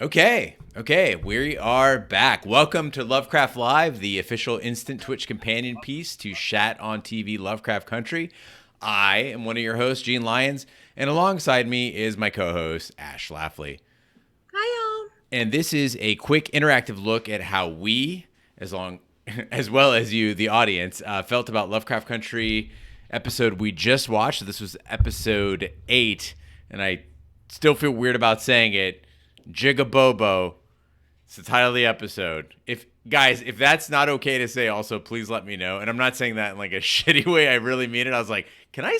Okay, we are back. Welcome to Lovecraft Live, the official instant Twitch companion piece to Shat on TV Lovecraft Country. I am one of your hosts, Gene Lyons, and alongside me is my co-host, Ash Lafley. Hi, y'all. And this is a quick interactive look at how we, as well as you, the audience, felt about Lovecraft Country episode we just watched. This was episode 8, and I still feel weird about saying it. Jig-A-Bobo. It's the title of the episode. If that's not okay to say, also please let me know. And I'm not saying that in like a shitty way. I really mean it. I was like, can I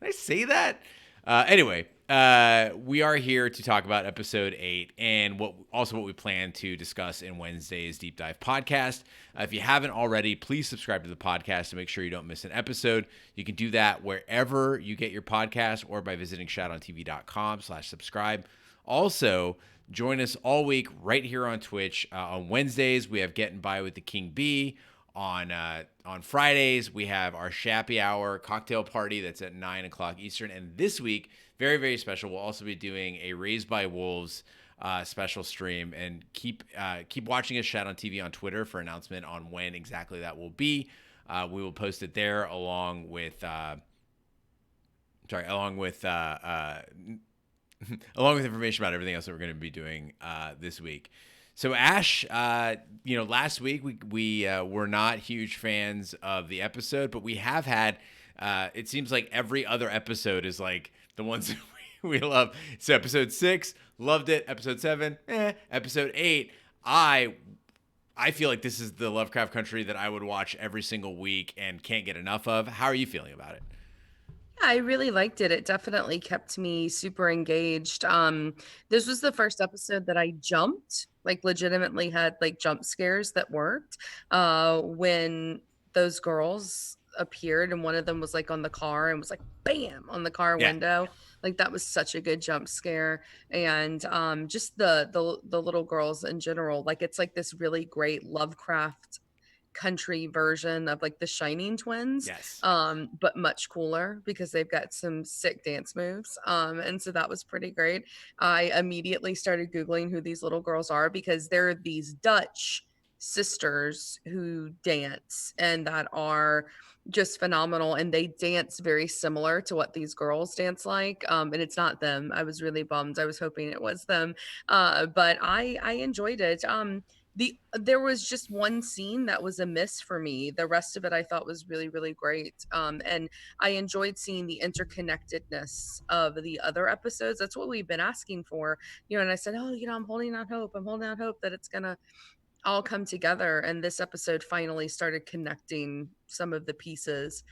say that? Anyway, we are here to talk about episode 8 and what we plan to discuss in Wednesday's Deep Dive podcast. If you haven't already, please subscribe to the podcast to make sure you don't miss an episode. You can do that wherever you get your podcast or by visiting shatontv.com/subscribe. Also, join us all week right here on Twitch. On Wednesdays, we have Getting By with the King Bee. On Fridays, we have our Shappy Hour cocktail party that's at 9 o'clock Eastern. And this week, very, very special, we'll also be doing a Raised by Wolves special stream. And keep watching us, Shat on TV on Twitter for announcement on when exactly that will be. We will post it there along with information about everything else that we're going to be doing this week. So Ash, last week we were not huge fans of the episode, but we have had, it seems like every other episode is like the ones that we love. So episode 6, loved it. Episode 7, Episode 8, I feel like this is the Lovecraft Country that I would watch every single week and can't get enough of. How are you feeling about it? Yeah, I really liked it. It definitely kept me super engaged. This was the first episode that I jumped, like legitimately had like jump scares that worked. When those girls appeared and one of them was like on the car and was like bam on the car Yeah. window. Like that was such a good jump scare. And just the little girls in general, like it's like this really great Lovecraft country version of like the Shining Twins, Yes. but much cooler because they've got some sick dance moves. And so that was pretty great. I immediately started Googling who these little girls are because they're these Dutch sisters who dance and that are just phenomenal, and they dance very similar to what these girls dance like, and it's not them. I was really bummed. I was hoping it was them, but I enjoyed it. There was just one scene that was a miss for me. The rest of it I thought was really, really great. And I enjoyed seeing the interconnectedness of the other episodes. That's what we've been asking for, and I said, oh, I'm holding out hope. I'm holding out hope that it's gonna all come together. And this episode finally started connecting some of the pieces,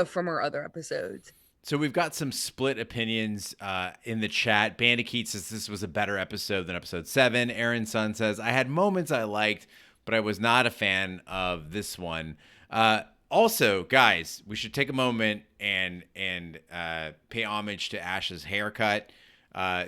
from our other episodes. So we've got some split opinions in the chat. Bandicoot says this was a better episode than episode 7. Aaron Sun says, I had moments I liked, but I was not a fan of this one. Also, guys, we should take a moment and pay homage to Ash's haircut.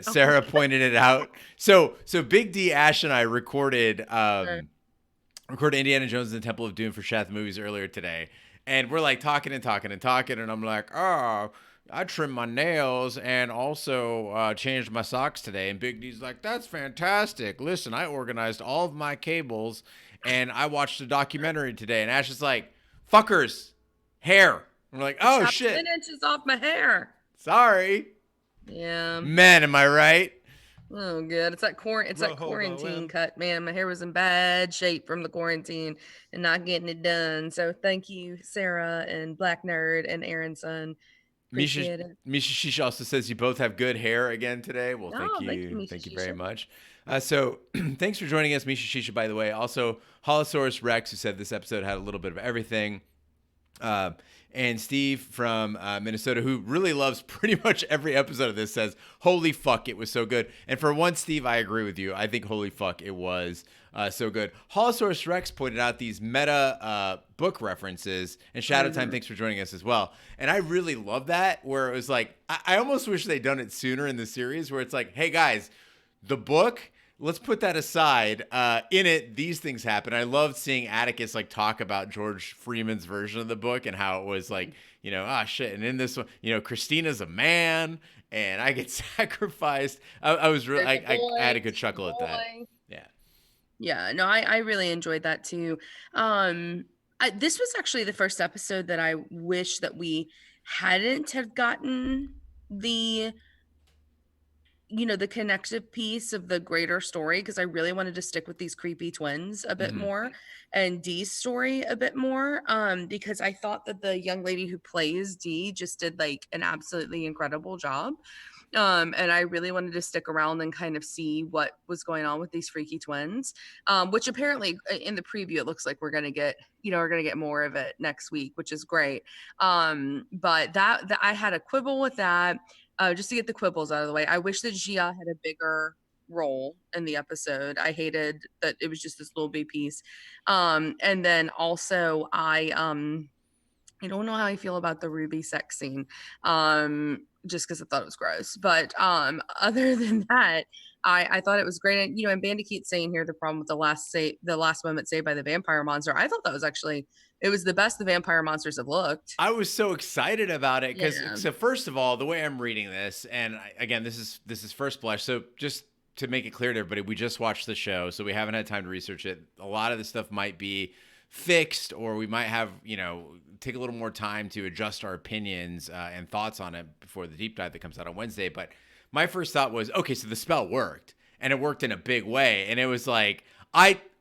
Sarah pointed it out. So Big D, Ash, and I recorded Indiana Jones and the Temple of Doom for Shath Movies earlier today. And we're like talking, and I'm like, oh, I trimmed my nails and also changed my socks today. And Big D's like, that's fantastic. Listen, I organized all of my cables and I watched a documentary today. And Ash is like, fuckers, hair. I'm like, oh, shit. 10 inches off my hair. Sorry. Yeah. Man, am I right? Oh, good. It's that quarantine cut, man. My hair was in bad shape from the quarantine and not getting it done. So thank you, Sarah and Black Nerd and Aaron's son. Appreciate it. Misha Shisha also says you both have good hair again today. Well, Oh, thank you very much. So thanks for joining us, Misha Shisha, by the way. Also, Holosaurus Rex, who said this episode had a little bit of everything. And Steve from Minnesota, who really loves pretty much every episode of this, says, holy fuck, it was so good. And for once, Steve, I agree with you. I think holy fuck, it was so good. Holosaurus Rex pointed out these meta book references, and Shadow Time, thanks for joining us as well. And I really love that, where it was like, I almost wish they'd done it sooner in the series, where it's like, hey guys, the book let's put that aside. In it, these things happen. I loved seeing Atticus like talk about George Freeman's version of the book and how it was like, shit. And in this one, Christina's a man and I get sacrificed. I was really, There's a I boy, had a good she's a chuckle at that. boy. Yeah. Yeah, no, I really enjoyed that too. Um, this was actually the first episode that I wish that we hadn't have gotten the the connective piece of the greater story, because I really wanted to stick with these creepy twins a bit Hmm. more and Dee's story a bit more, because I thought that the young lady who plays Dee just did like an absolutely incredible job. And I really wanted to stick around and kind of see what was going on with these freaky twins, which apparently in the preview it looks like we're gonna get more of it next week, which is great. But that I had a quibble with that. Just to get the quibbles out of the way, I wish that Gia had a bigger role in the episode. I hated that it was just this little B piece. And then also I don't know how I feel about the Ruby sex scene, just because I thought it was gross. But other than that, I thought it was great. And and Bandicoot's saying here the problem with the last moment saved by the vampire monster. I thought that was actually it was the best the vampire monsters have looked. I was so excited about it because, Yeah. so first of all, the way I'm reading this, and again, this is first blush. So just to make it clear to everybody, we just watched the show, so we haven't had time to research it. A lot of the stuff might be fixed, or we might have take a little more time to adjust our opinions and thoughts on it before the deep dive that comes out on Wednesday. But my first thought was, okay, so the spell worked, and it worked in a big way, and it was like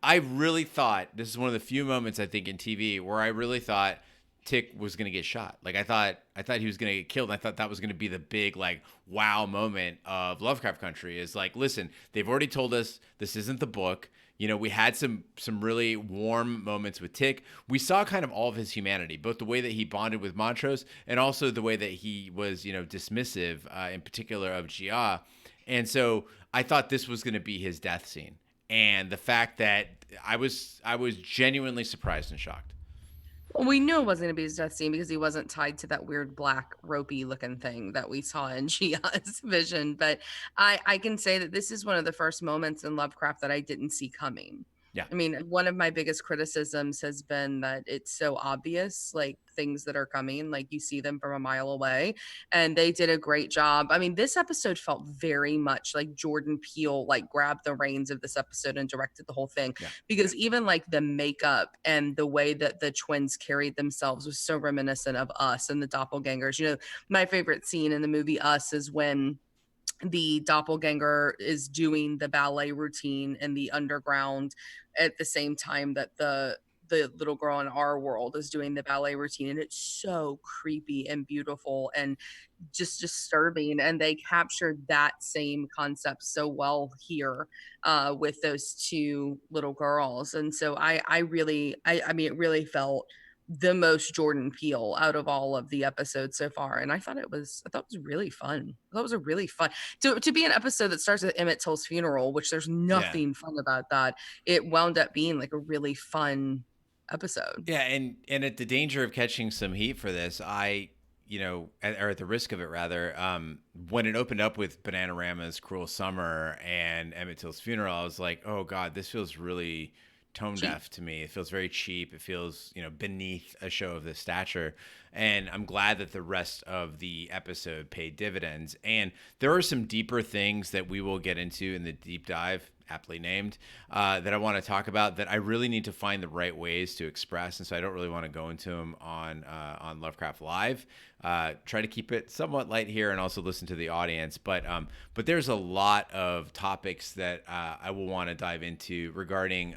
I really thought this is one of the few moments I think in TV where I really thought Tick was gonna get shot. Like I thought he was gonna get killed. And I thought that was gonna be the big like wow moment of Lovecraft Country. Is like, listen, they've already told us this isn't the book. We had some really warm moments with Tick. We saw kind of all of his humanity, both the way that he bonded with Montrose and also the way that he was dismissive, in particular of Gia. And so I thought this was gonna be his death scene, and the fact that I was genuinely surprised and shocked. Well, we knew it wasn't going to be his death scene because he wasn't tied to that weird black ropey looking thing that we saw in Gia's vision. But I can say that this is one of the first moments in Lovecraft that I didn't see coming. Yeah. I mean, one of my biggest criticisms has been that it's so obvious, like things that are coming, like you see them from a mile away. And they did a great job. I mean, this episode felt very much like Jordan Peele, like grabbed the reins of this episode and directed the whole thing, Yeah. because even like the makeup and the way that the twins carried themselves was so reminiscent of Us and the doppelgangers. My favorite scene in the movie Us is when the doppelganger is doing the ballet routine in the underground at the same time that the little girl in our world is doing the ballet routine, and it's so creepy and beautiful and just disturbing, and they captured that same concept so well here with those two little girls. And so I really I mean it really felt the most Jordan Peele out of all of the episodes so far. And I thought it was really fun. I thought it was a really fun to be an episode that starts with Emmett Till's funeral, which there's Yeah. nothing fun about that. It wound up being like a really fun episode. Yeah, and at the danger of catching some heat for this, or at the risk of it rather, when it opened up with Bananarama's Cruel Summer and Emmett Till's funeral, I was like, oh God, this feels really tone Cheap. deaf to me. It feels very cheap. It feels, beneath a show of this stature. And I'm glad that the rest of the episode paid dividends. And there are some deeper things that we will get into in the deep dive, aptly named, that I want to talk about that I really need to find the right ways to express. And so I don't really want to go into them on Lovecraft Live. Try to keep it somewhat light here and also listen to the audience. But there's a lot of topics that I will want to dive into regarding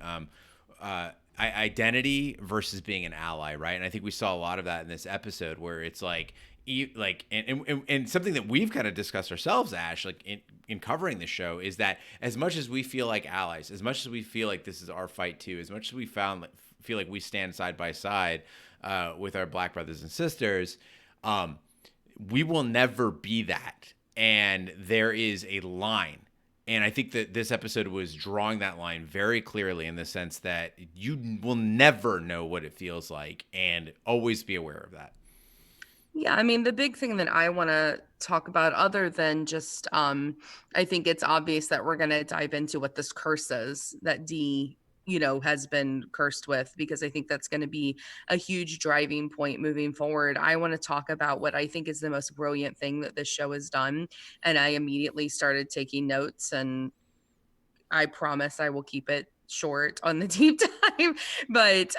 identity versus being an ally, right? And I think we saw a lot of that in this episode, where it's like and something that we've kind of discussed ourselves, Ash, like in covering the show, is that as much as we feel like allies, as much as we feel like this is our fight too, as much as we feel like we stand side by side with our Black brothers and sisters, we will never be that. And there is a line. And I think that this episode was drawing that line very clearly, in the sense that you will never know what it feels like, and always be aware of that. Yeah, I mean, the big thing that I want to talk about, other than just, I think it's obvious that we're going to dive into what this curse is that Dee, has been cursed with, because I think that's going to be a huge driving point moving forward. I want to talk about what I think is the most brilliant thing that this show has done. And I immediately started taking notes, and I promise I will keep it short on the deep dive, but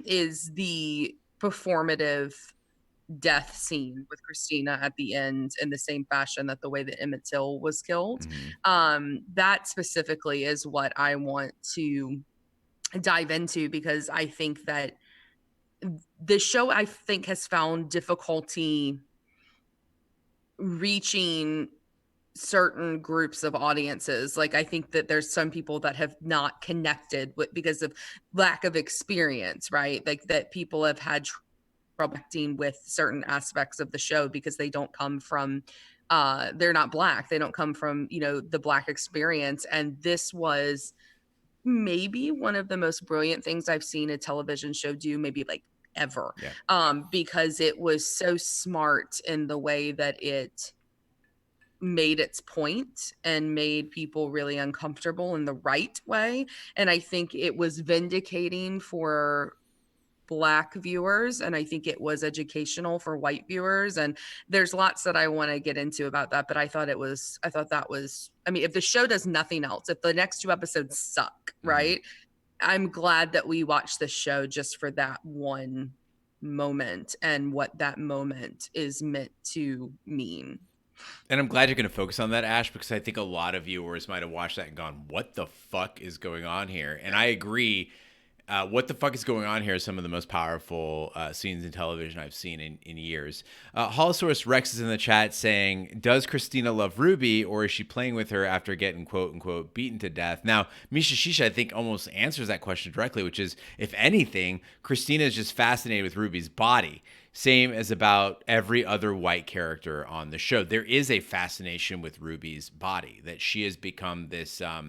is the performative death scene with Christina at the end in the same fashion that the way that Emmett Till was killed. Mhm. That specifically is what I want to dive into, because I think that the show, I think, has found difficulty reaching certain groups of audiences. Like, I think that there's some people that have not connected with, because of lack of experience, right? Like, that people have had trouble connecting with certain aspects of the show because they don't come from, they're not black, they don't come from, the black experience. And this was maybe one of the most brilliant things I've seen a television show do, maybe like ever. Yeah. Because it was so smart in the way that it made its point and made people really uncomfortable in the right way. And I think it was vindicating for black viewers, and I think it was educational for white viewers. And there's lots that I want to get into about that, but I thought that was, I mean, if the show does nothing else, if the next two episodes suck, Mhm. right? I'm glad that we watched the show just for that one moment and what that moment is meant to mean. And I'm glad you're going to focus on that, Ash, because I think a lot of viewers might have watched that and gone, "What the fuck is going on here?" And I agree. What the fuck is going on here is some of the most powerful scenes in television I've seen in years. Holosaurus Rex is in the chat saying, "Does Christina love Ruby, or is she playing with her after getting quote unquote beaten to death?" Now, Misha Shisha, I think, almost answers that question directly, which is, if anything, Christina is just fascinated with Ruby's body. Same as about every other white character on the show. There is a fascination with Ruby's body, that she has become this. I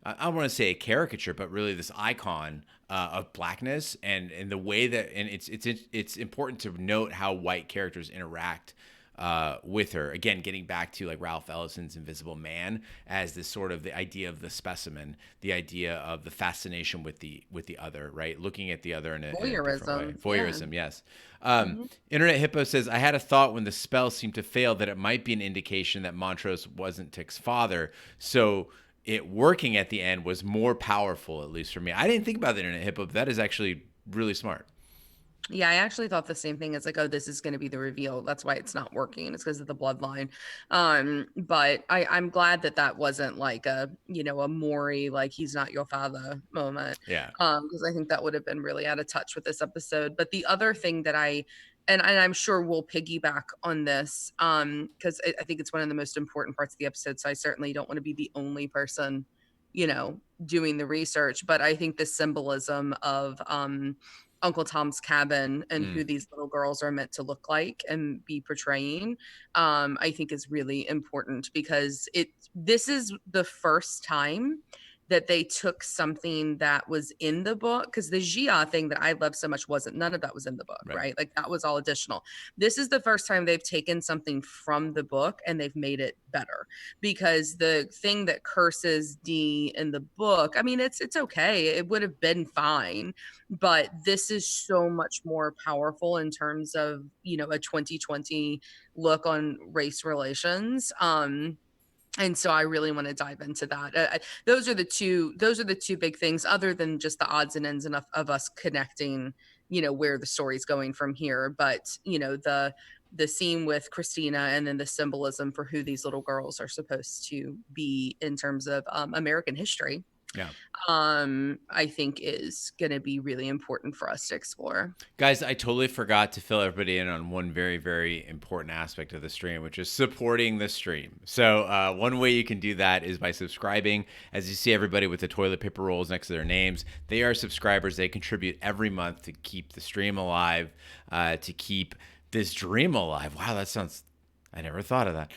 don't want to say a caricature, but really this icon of blackness, and the way that, and it's important to note how white characters interact with her. Again, getting back to like Ralph Ellison's Invisible Man as this sort of the idea of the specimen, the idea of the fascination with the other, right? Looking at the other in a different way. Voyeurism, yeah. Voyeurism, yes. Mhm. Internet Hippo says, "I had a thought when the spell seemed to fail that it might be an indication that Montrose wasn't Tick's father. So it working at the end was more powerful, at least for me." I didn't think about the Internet Hippo, but that is actually really smart. Yeah, I actually thought the same thing. It's like, oh, this is going to be the reveal. That's why it's not working. It's because of the bloodline. But I'm glad that that wasn't like a, a Maury, like he's not your father moment. Yeah. Because I think that would have been really out of touch with this episode. But the other thing that and I'm sure we'll piggyback on this, because I think it's one of the most important parts of the episode. So I certainly don't want to be the only person, doing the research. But I think the symbolism of, Uncle Tom's Cabin and who Mm, these little girls are meant to look like and be portraying, I think is really important, because this is the first time that they took something that was in the book, because the Gia thing that I love so much wasn't, none of that was in the book, right. right? Like, that was all additional. This is the first time they've taken something from the book and they've made it better, because the thing that curses Dee in the book, I mean, it's okay. It would have been fine, but this is so much more powerful in terms of, a 2020 look on race relations. And so I really want to dive into that. Those are the two big things, other than just the odds and ends of us connecting, where the story's going from here. But, the scene with Christina, and then the symbolism for who these little girls are supposed to be in terms of, American history, Yeah. I think is going to be really important for us to explore. Guys, I totally forgot to fill everybody in on one very, very important aspect of the stream, which is supporting the stream. So, one way you can do that is by subscribing. As you see, everybody with the toilet paper rolls next to their names, they are subscribers. They contribute every month to keep the stream alive, to keep this dream alive. Wow, that sounds I never thought of that.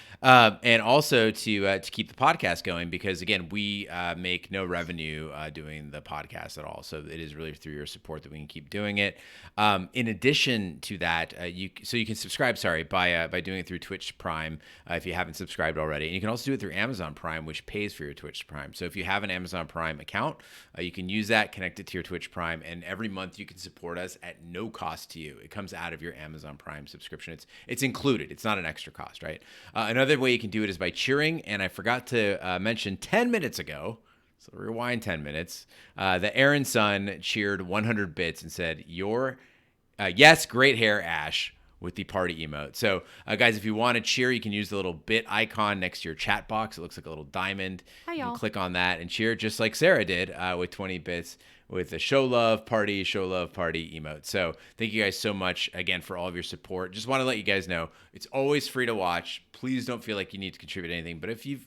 And also to keep the podcast going, because again, we make no revenue doing the podcast at all. So it is really through your support that we can keep doing it. In addition to that, you can subscribe. Sorry, by doing it through Twitch Prime if you haven't subscribed already, and you can also do it through Amazon Prime, which pays for your Twitch Prime. So if you have an Amazon Prime account, you can use that, connect it to your Twitch Prime, and every month you can support us at no cost to you. It comes out of your Amazon Prime subscription. It's included. It's not an extra cost, right? Another way you can do it is by cheering. And I forgot to mention 10 minutes ago, so rewind 10 minutes, that Aaron's son cheered 100 bits and said, yes, great hair, Ash, with the party emote. So, guys, if you want to cheer, you can use the little bit icon next to your chat box. It looks like a little diamond. Hi, y'all. You can click on that and cheer just like Sarah did with 20 bits with the show love party emote. So thank you guys so much again for all of your support. Just want to let you guys know it's always free to watch. Please don't feel like you need to contribute anything. But if you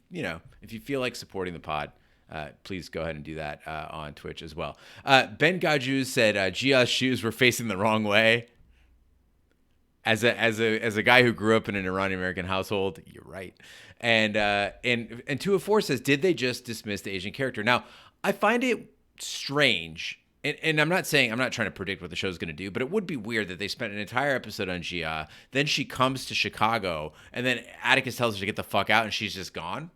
feel like supporting the pod, please go ahead and do that on Twitch as well. Ben Gaju said Gia's shoes were facing the wrong way. As a guy who grew up in an Iranian American household, you're right. And 204 says, did they just dismiss the Asian character? Now, I find it strange, and I'm not trying to predict what the show's going to do, but it would be weird that they spent an entire episode on Gia, then she comes to Chicago, and then Atticus tells her to get the fuck out, and she's just gone.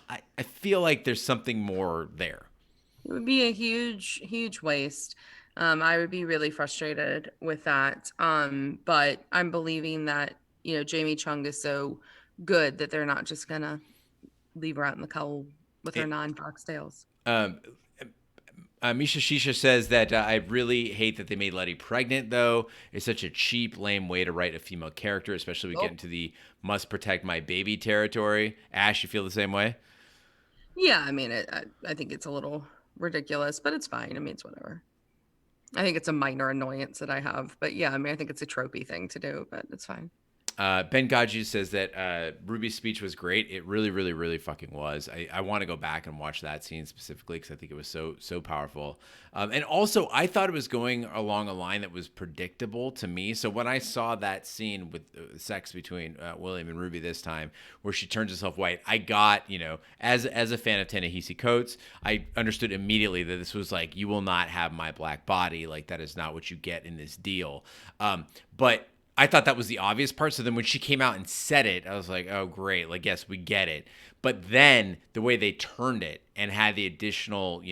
I feel like there's something more there. It would be a huge waste. I would be really frustrated with that. But I'm believing that, Jamie Chung is so good that they're not just going to leave her out in the cold with her non-fox tails. Misha Shisha says that I really hate that they made Letty pregnant, though. It's such a cheap, lame way to write a female character, especially when we get into the must protect my baby territory. Ash, you feel the same way? Yeah, I mean, I think it's a little ridiculous, but it's fine. I mean, it's whatever. I think it's a minor annoyance that I have. But yeah, I mean, I think it's a tropey thing to do, but it's fine. Ben Gaju says that Ruby's speech was great. It really, really, really fucking was. I want to go back and watch that scene specifically because I think it was so powerful. And also, I thought it was going along a line that was predictable to me. So when I saw that scene with sex between William and Ruby this time, where she turns herself white, I got, as a fan of Ta-Nehisi Coates, I understood immediately that this was like, you will not have my black body. Like, that is not what you get in this deal. But I thought that was the obvious part. So then when she came out and said it, I was like, oh, great. Like, yes, we get it. But then the way they turned it and had the additional,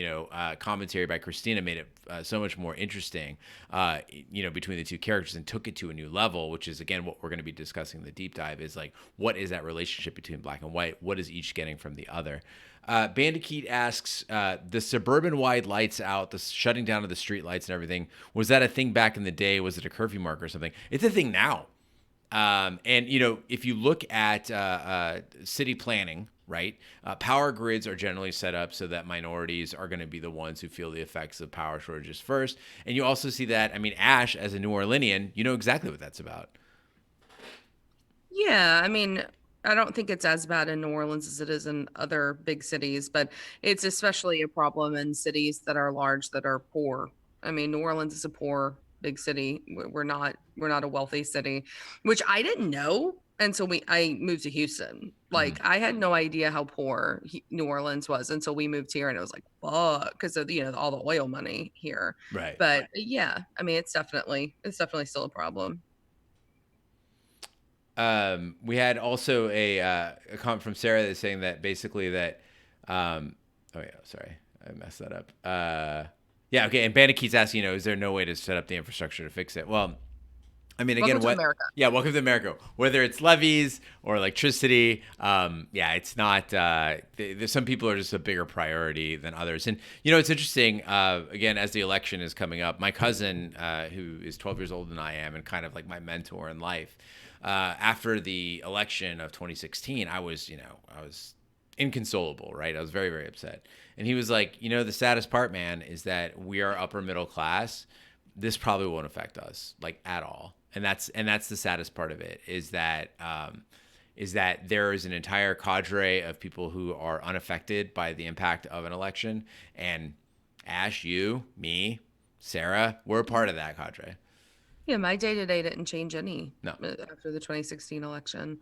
commentary by Christina made it so much more interesting, between the two characters and took it to a new level, which is, again, what we're going to be discussing in the deep dive is like, what is that relationship between black and white? What is each getting from the other? Bandicoot asks, the suburban-wide lights out, the shutting down of the street lights and everything, was that a thing back in the day? Was it a curfew mark or something? It's a thing now. And, if you look at city planning, right, power grids are generally set up so that minorities are going to be the ones who feel the effects of power shortages first. And you also see that, Ash, as a New Orleanian, you know exactly what that's about. Yeah, I mean, I don't think it's as bad in New Orleans as it is in other big cities, but it's especially a problem in cities that are large, that are poor. I mean, New Orleans is a poor big city. We're not a wealthy city, which I didn't know. And so I moved to Houston. Like, I had no idea how poor New Orleans was until we moved here, and it was like, fuck, because of all the oil money here. Right. But yeah, I mean, it's definitely still a problem. We had also a comment from Sarah that's saying that basically that, oh yeah, sorry, I messed that up. Yeah, okay. And Bandicoot's asking, is there no way to set up the infrastructure to fix it? Well, I mean, again, welcome to America. Yeah, welcome to America. Whether it's levees or electricity, it's not. There's some people are just a bigger priority than others. And it's interesting. Again, as the election is coming up, my cousin, who is 12 years older than I am, and kind of like my mentor in life, after the election of 2016, I was inconsolable, right? I was very, very upset. And he was like, the saddest part, man, is that we are upper middle class. This probably won't affect us, like, at all. And that's the saddest part of it, is that there is an entire cadre of people who are unaffected by the impact of an election. And Ash, you, me, Sarah, we're a part of that cadre. Yeah, my day to day didn't change any No. after the 2016 election,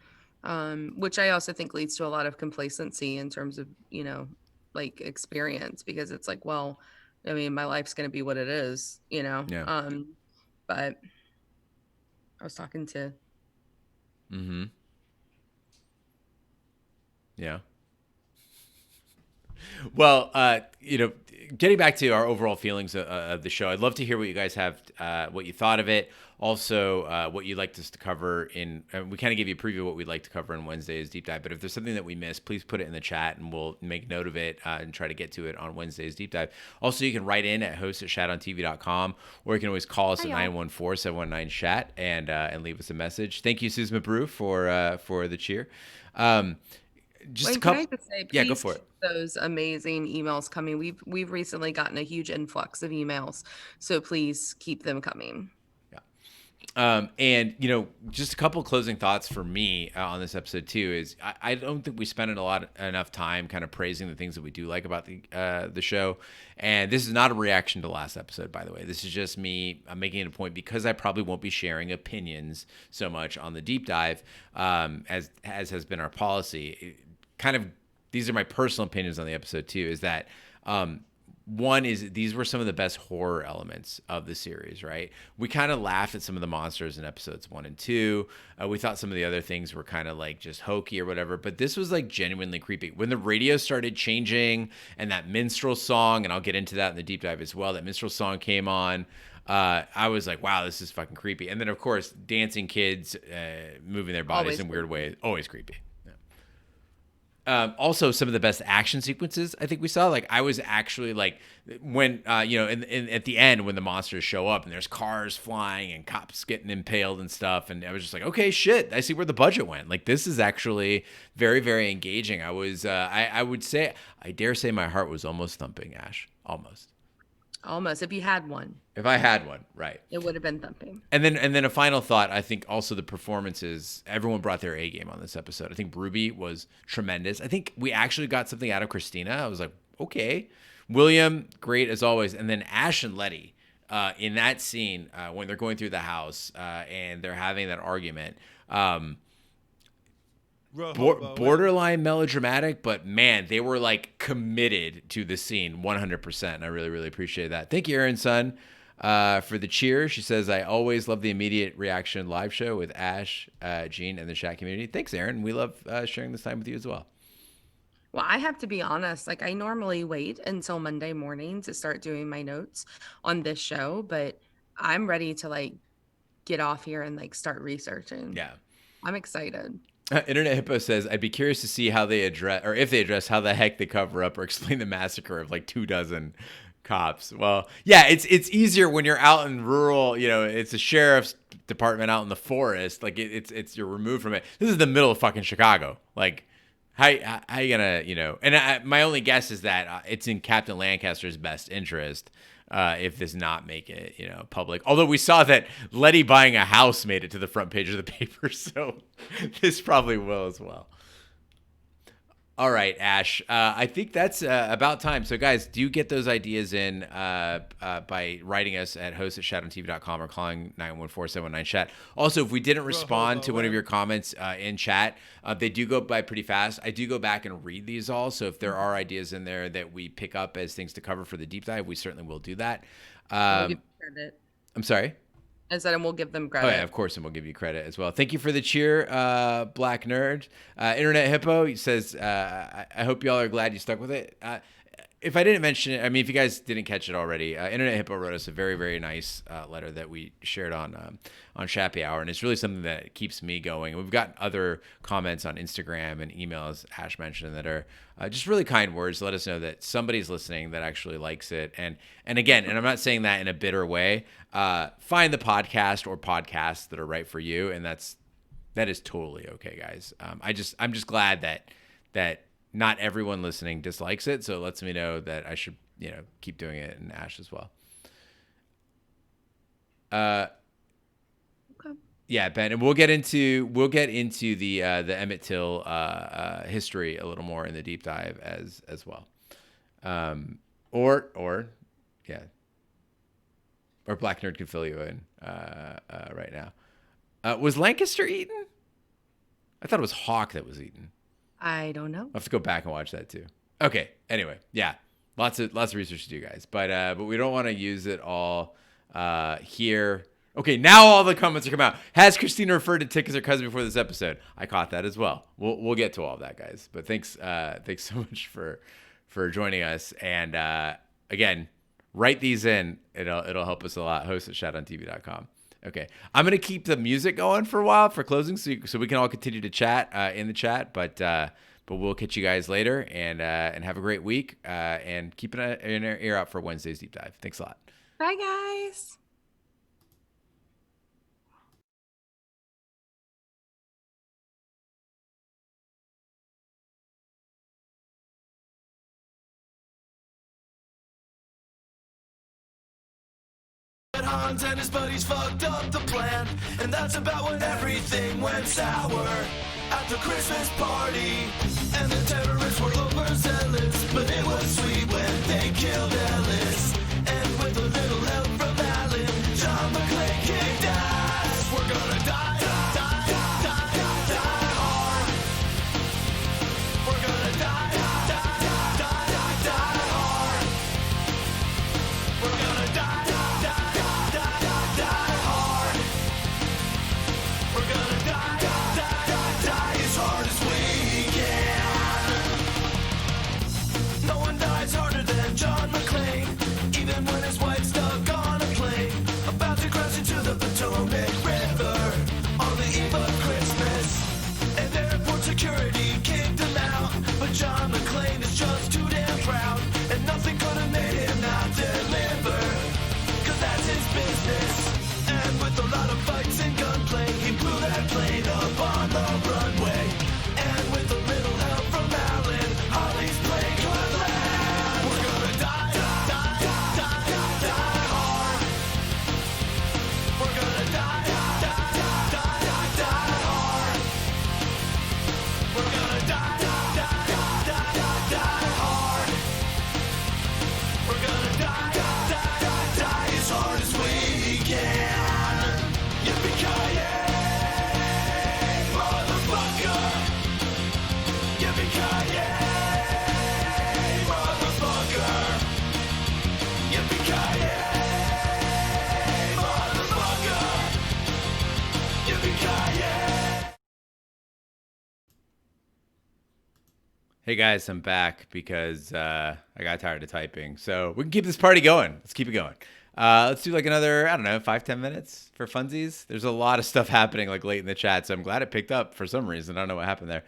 which I also think leads to a lot of complacency in terms of, like experience because it's like, well, I mean, my life's going to be what it is, Yeah. But I was talking to, Mm-hmm. Yeah. Well, getting back to our overall feelings of the show, I'd love to hear what you guys have, what you thought of it. Also, what you'd like us to cover in. We kind of give you a preview of what we'd like to cover in Wednesday's deep dive. But if there's something that we missed, please put it in the chat, and we'll make note of it and try to get to it on Wednesday's deep dive. Also, you can write in at host@shatontv.com, or you can always call us hi at y'all. 914-719-chat and leave us a message. Thank you, Susan Brew, for the cheer. Just a And can I couple. just say, Yeah, go please for keep it. those amazing emails coming. We've recently gotten a huge influx of emails, so please keep them coming. And just a couple closing thoughts for me on this episode too is I don't think we spent enough time kind of praising the things that we do like about the show. And this is not a reaction to last episode, by the way. This is just me making it a point because I probably won't be sharing opinions so much on the deep dive as has been our policy. Kind of these are my personal opinions on the episode too. Is that one is these were some of the best horror elements of the series, right? We kind of laughed at some of the monsters in episodes 1 and 2. We thought some of the other things were kind of like just hokey or whatever, but this was like genuinely creepy. When the radio started changing and that minstrel song, and I'll get into that in the deep dive as well, that minstrel song came on, I was like, wow, this is fucking creepy. And then, of course, dancing kids moving their bodies Always in weird creepy. ways, always creepy. Also, some of the best action sequences I think we saw. Like I was actually like when in at the end when the monsters show up and there's cars flying and cops getting impaled and stuff, and I was just like, okay, shit, I see where the budget went. Like this is actually very very engaging. I would say I dare say my heart was almost thumping, Ash, almost. Almost. If you had one, If I had one, right. it would have been thumping. And then a final thought. I think also the performances. Everyone brought their A game on this episode. I think Ruby was tremendous. I think we actually got something out of Christina. I was like, okay. William, great as always. And then Ash and Letty in that scene when they're going through the house and they're having that argument. Borderline melodramatic, but man, they were like committed to the scene 100%. And I really, really appreciate that. Thank you, Aaron Sun, for the cheer. She says, I always love the immediate reaction live show with Ash, Gene, and the chat community. Thanks, Aaron. We love sharing this time with you as well. Well, I have to be honest, like I normally wait until Monday morning to start doing my notes on this show, but I'm ready to like get off here and like start researching. Yeah. I'm excited. Internet Hippo says, I'd be curious to see how they address, or if they address how the heck they cover up or explain the massacre of like 24 cops. Well, yeah, it's easier when you're out in rural, it's a sheriff's department out in the forest. Like it's you're removed from it. This is the middle of fucking Chicago. Like, how you gonna, and my only guess is that it's in Captain Lancaster's best interest if this not make it, public. Although we saw that Letty buying a house made it to the front page of the paper, so this probably will as well. All right, Ash. I think that's about time. So, guys, do get those ideas in by writing us at host@shatontv.com or calling 914-719-chat. Also, if we didn't respond to one of your comments in chat, they do go by pretty fast. I do go back and read these all. So if there are ideas in there that we pick up as things to cover for the deep dive, we certainly will do that. We'll give you credit. I'm sorry? I said, and we'll give them Oh credit. yeah, of course, and we'll give you credit as well. Thank you for the cheer, Black Nerd. Internet Hippo says, I hope y'all are glad you stuck with it. If I didn't mention it, I mean, if you guys didn't catch it already, Internet Hippo wrote us a very, very nice letter that we shared on Shappy Hour, and it's really something that keeps me going. We've got other comments on Instagram and emails Ash mentioned that are just really kind words to let us know that somebody's listening that actually likes it. And again, and I'm not saying that in a bitter way. Find the podcast or podcasts that are right for you, and that is totally okay, guys. I'm just glad that not everyone listening dislikes it, so it lets me know that I should, keep doing it, and Ash as well. Okay. Yeah, Ben, and we'll get into the Emmett Till history a little more in the deep dive as well. Or Black Nerd can fill you in right now. Was Lancaster eaten? I thought it was Hawk that was eaten. I don't know. I'll have to go back and watch that too. Okay. Anyway, yeah, lots of research to do, guys. But we don't want to use it all here. Okay, now all the comments are coming out. Has Christina referred to Tick as her cousin before this episode? I caught that as well. We'll get to all of that, guys. But thanks so much for joining us. And again, write these in. It'll help us a lot. Host at shoutontv.com. Okay, I'm gonna keep the music going for a while for closing, so we can all continue to chat in the chat. But we'll catch you guys later, and have a great week. And keep an ear out for Wednesday's deep dive. Thanks a lot. Bye, guys. Hans and his buddies fucked up the plan, and that's about when everything went sour at the Christmas party. And the terrorists were overzealous, but it was sweet when they killed Ellis. And with a little help from Alan, John McClane kicked ass. We're gonna die, die, die, die, die, die hard. We're gonna die, die, die, die, die, die hard. We're gonna die, die, die, die, die, die hard. We're gonna die, die, die, die as hard as we can. No one dies harder than John McClane, even when his wife's stuck on a plane, about to crash into the Potomac River on the eve of Christmas. And airport security kicked him out, but John McClane is just too damn proud, and nothing could have made him not deliver, 'cause that's his business. And with a lot of fights and gunplay, he blew that plane up on the runway. And with a little help from Alan, Holly's plane could land. We're gonna die, die, die, die, die, die hard. We're gonna die, die, die, die, die, die hard. We're gonna die, die, die, die, die, die hard. We're gonna die, die, die, die, die as hard as we can. Yippee-ki-yay, motherfucker. Yippee-ki-yay, motherfucker. Yippee-ki-yay, motherfucker. Yippee-ki-yay. Hey guys, I'm back because I got tired of typing. So we can keep this party going. Let's keep it going. Let's do like another, I don't know, 5-10 minutes for funsies. There's a lot of stuff happening like late in the chat, so I'm glad it picked up for some reason. I don't know what happened there.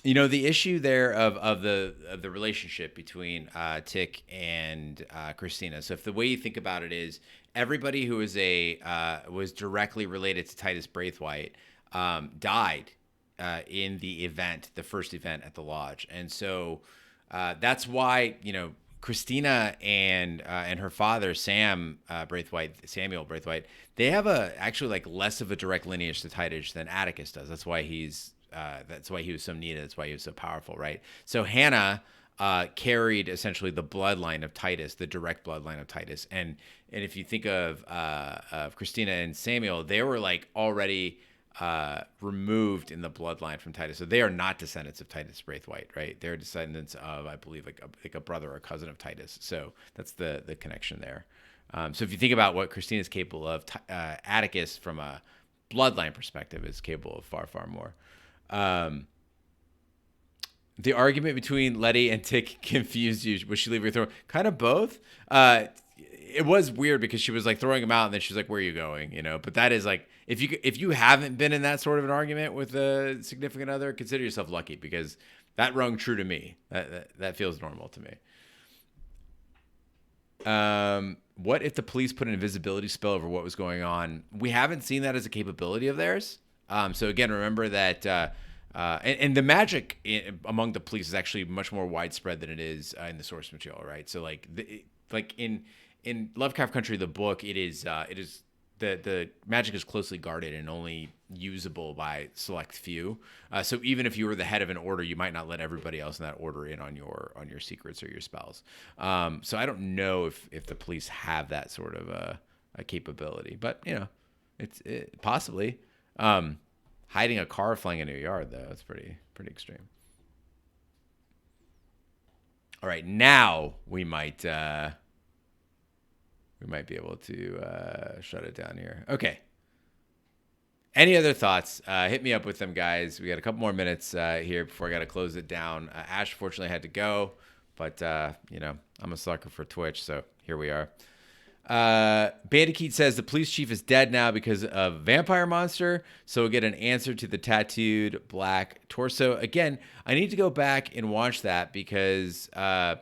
The issue there of the relationship between Tick and Christina. So if the way you think about it is everybody who was was directly related to Titus Braithwaite died in the first event at the lodge, and so that's why Christina and her father Samuel Braithwaite, they have actually like less of a direct lineage to Titus than Atticus does. That's why he was so needed. That's why he was so powerful, right? So Hannah carried essentially the bloodline of Titus, the direct bloodline of Titus, and if you think of Christina and Samuel, they were like already removed in the bloodline from Titus, so they are not descendants of Titus Braithwaite, right? They're descendants of, I believe, like a brother or a cousin of Titus. So that's the connection there. So if you think about what Christina is capable of, Atticus, from a bloodline perspective, is capable of far, far more. The argument between Letty and Tick confused you. Was she leaving her throne? Kind of both. It was weird because she was like throwing him out, and then she's like, "Where are you going?" But that is like, if you haven't been in that sort of an argument with a significant other, consider yourself lucky, because that rung true to me. That feels normal to me. What if the police put an invisibility spell over what was going on? We haven't seen that as a capability of theirs. So again, remember that, and the magic among the police is actually much more widespread than it is in the source material, right? So like in Lovecraft Country, the book, it is the magic is closely guarded and only usable by select few. So even if you were the head of an order, you might not let everybody else in that order in on your secrets or your spells. So I don't know if the police have that sort of a capability, but it's possibly. Hiding a car flying into your yard, though, that's pretty extreme. All right, now we might be able to shut it down here. Okay. Any other thoughts? Hit me up with them, guys. We got a couple more minutes here before I got to close it down. Ash, fortunately, had to go, but I'm a sucker for Twitch, so here we are. Bandicoot says the police chief is dead now because of vampire monster, so we'll get an answer to the tattooed black torso. Again, I need to go back and watch that because I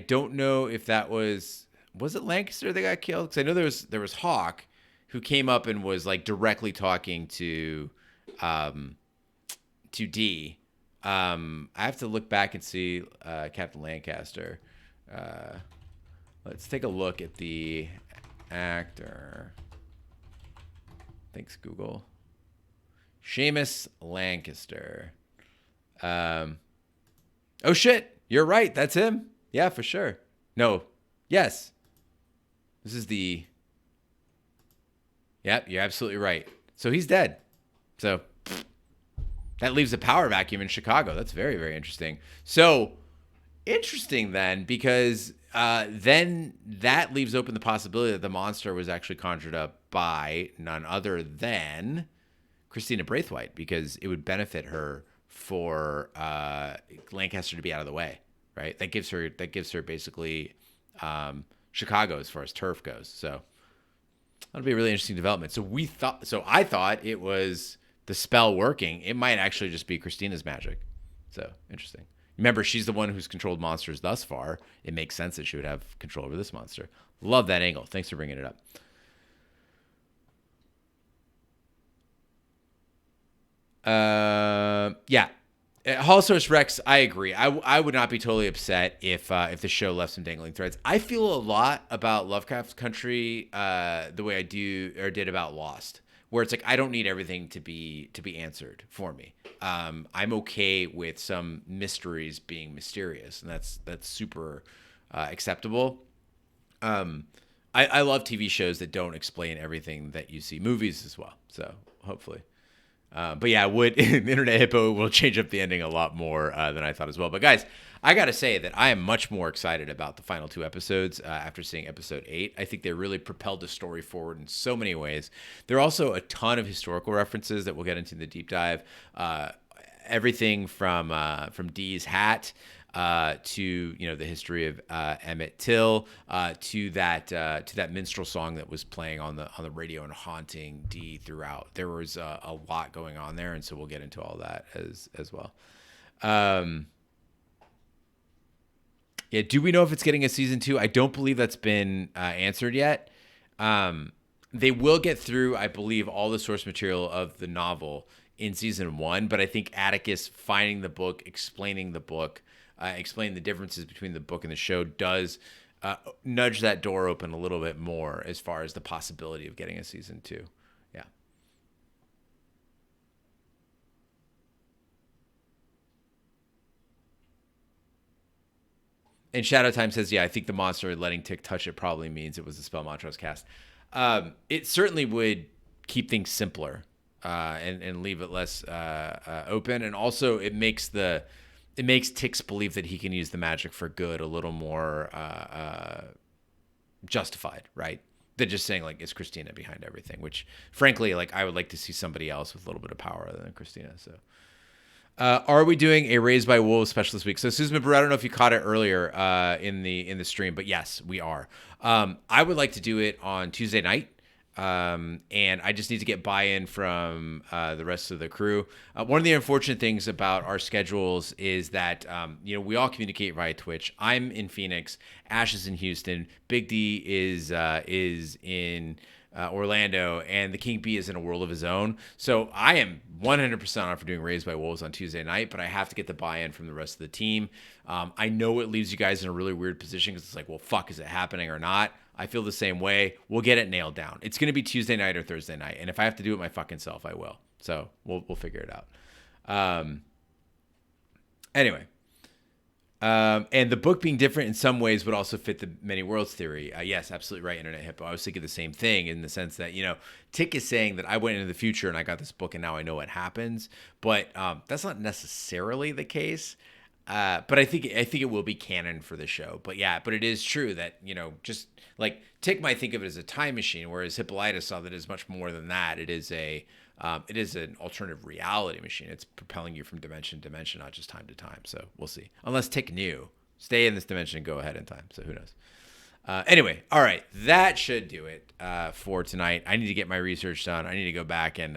don't know if that was it Lancaster that got killed? Because I know there was Hawk who came up and was like directly talking to D. I have to look back and see Captain Lancaster. Let's take a look at the actor. Thanks, Google. Seamus Lancaster. Oh, shit. You're right. That's him. Yeah, for sure. No. Yes. This is the... Yep, you're absolutely right. So he's dead. So that leaves a power vacuum in Chicago. That's very, very interesting. So interesting then, because... then that leaves open the possibility that the monster was actually conjured up by none other than Christina Braithwaite, because it would benefit her for Lancaster to be out of the way, right? That gives her basically Chicago as far as turf goes. So that'll be a really interesting development. So I thought it was the spell working. It might actually just be Christina's magic. So interesting. Remember, she's the one who's controlled monsters thus far. It makes sense that she would have control over this monster. Love that angle. Thanks for bringing it up. Yeah. Hall Source Rex, I agree. I would not be totally upset if the show left some dangling threads. I feel a lot about Lovecraft Country the way I do or did about Lost, where it's like I don't need everything to be answered for me. I'm okay with some mysteries being mysterious, and that's super acceptable. I love TV shows that don't explain everything that you see. Movies as well. So hopefully. But yeah, Internet Hippo will change up the ending a lot more than I thought as well. But guys, I got to say that I am much more excited about the final two episodes after seeing episode 8. I think they really propelled the story forward in so many ways. There are also a ton of historical references that we'll get into in the deep dive. Everything from Dee's hat to the history of Emmett Till to that minstrel song that was playing on the radio and haunting Dee throughout. There was a lot going on there, and so we'll get into all that as well. Yeah, do we know if it's getting a season 2? I don't believe that's been answered yet. They will get through, I believe, all the source material of the novel in season 1, but I think Atticus finding the book, explaining the book, explaining the differences between the book and the show does nudge that door open a little bit more as far as the possibility of getting a season 2. Yeah. And Shadow Time says, yeah, I think the monster letting Tick touch it probably means it was the spell Montrose cast. It certainly would keep things simpler and leave it less open. And also it makes Tix believe that he can use the magic for good a little more justified, right? Than just saying, like, it's Christina behind everything, which, frankly, like, I would like to see somebody else with a little bit of power other than Christina. So, are we doing a Raised by Wolves special this week? So, Susan Brew, I don't know if you caught it earlier in the stream, but yes, we are. I would like to do it on Tuesday night. And I just need to get buy-in from the rest of the crew. One of the unfortunate things about our schedules is that we all communicate via Twitch. I'm in Phoenix, Ash is in Houston, Big D is in Orlando, and the King Bee is in a world of his own. So I am 100% on for doing Raised by Wolves on Tuesday night, but I have to get the buy-in from the rest of the team. I know it leaves you guys in a really weird position because it's like, well, fuck, is it happening or not? I feel the same way. We'll get it nailed down. It's going to be Tuesday night or Thursday night, and if I have to do it my fucking self, I will. So we'll figure it out. Anyway. And the book being different in some ways would also fit the many worlds theory. Yes, absolutely right, Internet Hippo. I was thinking the same thing in the sense that, Tick is saying that I went into the future and I got this book and now I know what happens. But that's not necessarily the case. But I think it will be canon for the show. But it is true that, just like Tick might think of it as a time machine, whereas Hippolytus saw that it's much more than that. It is an alternative reality machine. It's propelling you from dimension to dimension, not just time to time. So we'll see. Unless Tick knew. Stay in this dimension and go ahead in time. So who knows? Anyway, all right. That should do it for tonight. I need to get my research done. I need to go back and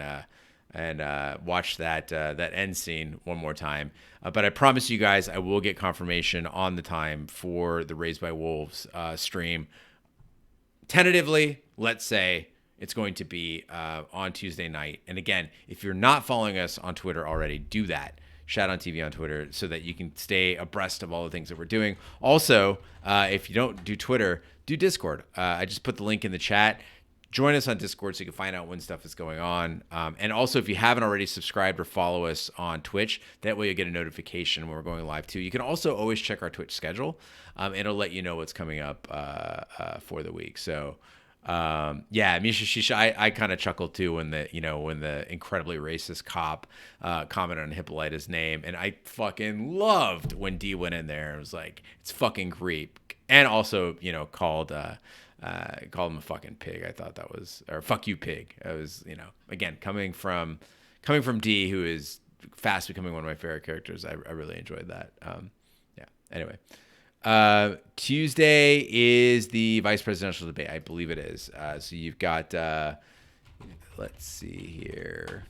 watch that end scene one more time. But I promise you guys I will get confirmation on the time for the Raised by Wolves stream. Tentatively, let's say it's going to be on Tuesday night. And again, if you're not following us on Twitter already, do that. Shout on TV on Twitter so that you can stay abreast of all the things that we're doing. Also, if you don't do Twitter, do Discord. I just put the link in the chat. Join us on Discord so you can find out when stuff is going on. And also, if you haven't already subscribed or follow us on Twitch, that way you'll get a notification when we're going live too. You can also always check our Twitch schedule. It'll let you know what's coming up for the week. So, Misha Shisha, I kind of chuckled too when the incredibly racist cop commented on Hippolyta's name. And I fucking loved when D went in there and was like, it's fucking creep. And also, called him a fucking pig. I thought that was, or fuck you pig. I was, again, coming from D, who is fast becoming one of my favorite characters. I really enjoyed that. Anyway, Tuesday is the vice presidential debate. I believe it is. So you've got, let's see here.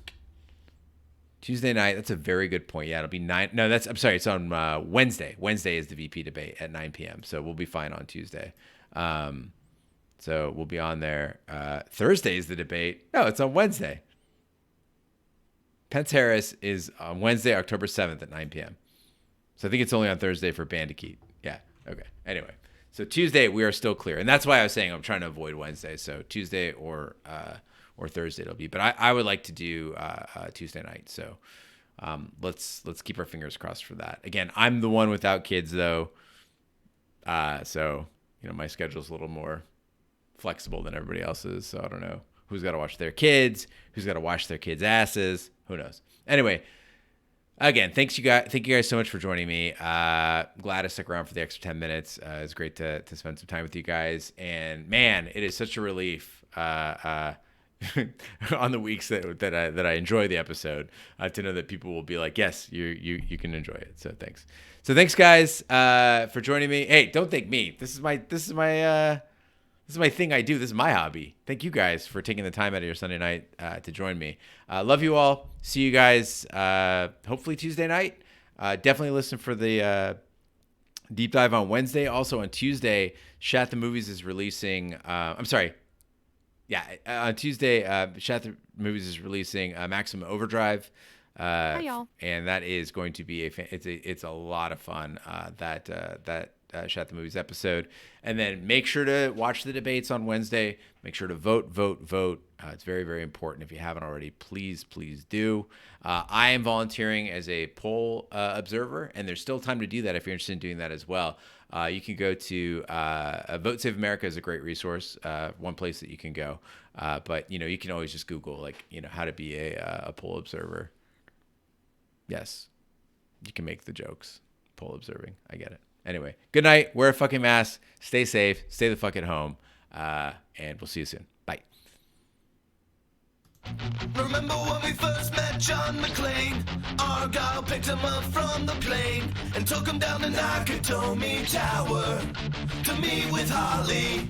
Tuesday night. That's a very good point. Yeah, it'll be 9. No, I'm sorry. It's on Wednesday. Wednesday is the VP debate at 9 p.m. So we'll be fine on Tuesday. So we'll be on there. Thursday is the debate. No, it's on Wednesday. Pence-Harris is on Wednesday, October 7th at 9 p.m. So I think it's only on Thursday for Bandicoot. Yeah. Okay. Anyway, so Tuesday we are still clear, and that's why I was saying I'm trying to avoid Wednesday. So Tuesday or Thursday it'll be. But I would like to do Tuesday night. So let's keep our fingers crossed for that. Again, I'm the one without kids though. So my schedule's a little more flexible than everybody else's. So I don't know who's got to watch their kids, who's got to wash their kids' asses. Who knows? Anyway. Again, thank you guys so much for joining me. Glad I stuck around for the extra 10 minutes. It's great to spend some time with you guys. And man, it is such a relief on the weeks that I enjoy the episode to know that people will be like, yes, you can enjoy it. So thanks. So thanks guys for joining me. Hey, don't thank me. This is my thing I do. This is my hobby. Thank you guys for taking the time out of your Sunday night to join me. Love you all. See you guys hopefully Tuesday night. Definitely listen for the deep dive on Wednesday. Also on Tuesday, Shat the Movies is releasing. On Tuesday, Shat the Movies is releasing Maximum Overdrive. Hi, y'all. And that is going to be it's a lot of fun. That Shat the Movies episode. And then make sure to watch the debates on Wednesday. Make sure to vote. It's very, very important. If you haven't already, please do. I am volunteering as a poll observer, and there's still time to do that if you're interested in doing that as well. You can go to Vote Save America is a great resource, one place that you can go. But, you can always just Google, how to be a poll observer. Yes, you can make the jokes. Poll observing. I get it. Anyway, good night. Wear a fucking mask. Stay safe. Stay the fuck at home. And we'll see you soon. Bye. Remember when we first met John McClane? Argyle picked him up from the plane and took him down the Nakatomi Tower to meet with Holly.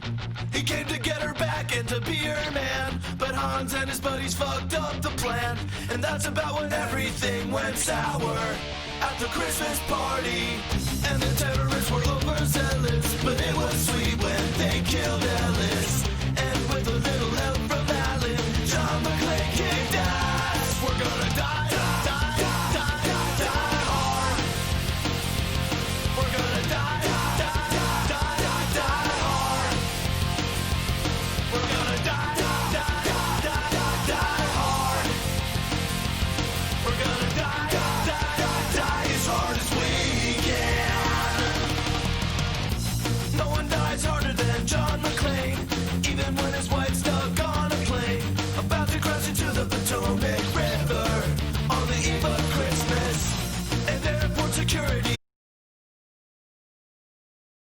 He came to get her back and to be her man, but Hans and his buddies fucked up the plan, and that's about when everything went sour at the Christmas party. And the terrorists were overzealous, but it was sweet when they killed Ellis.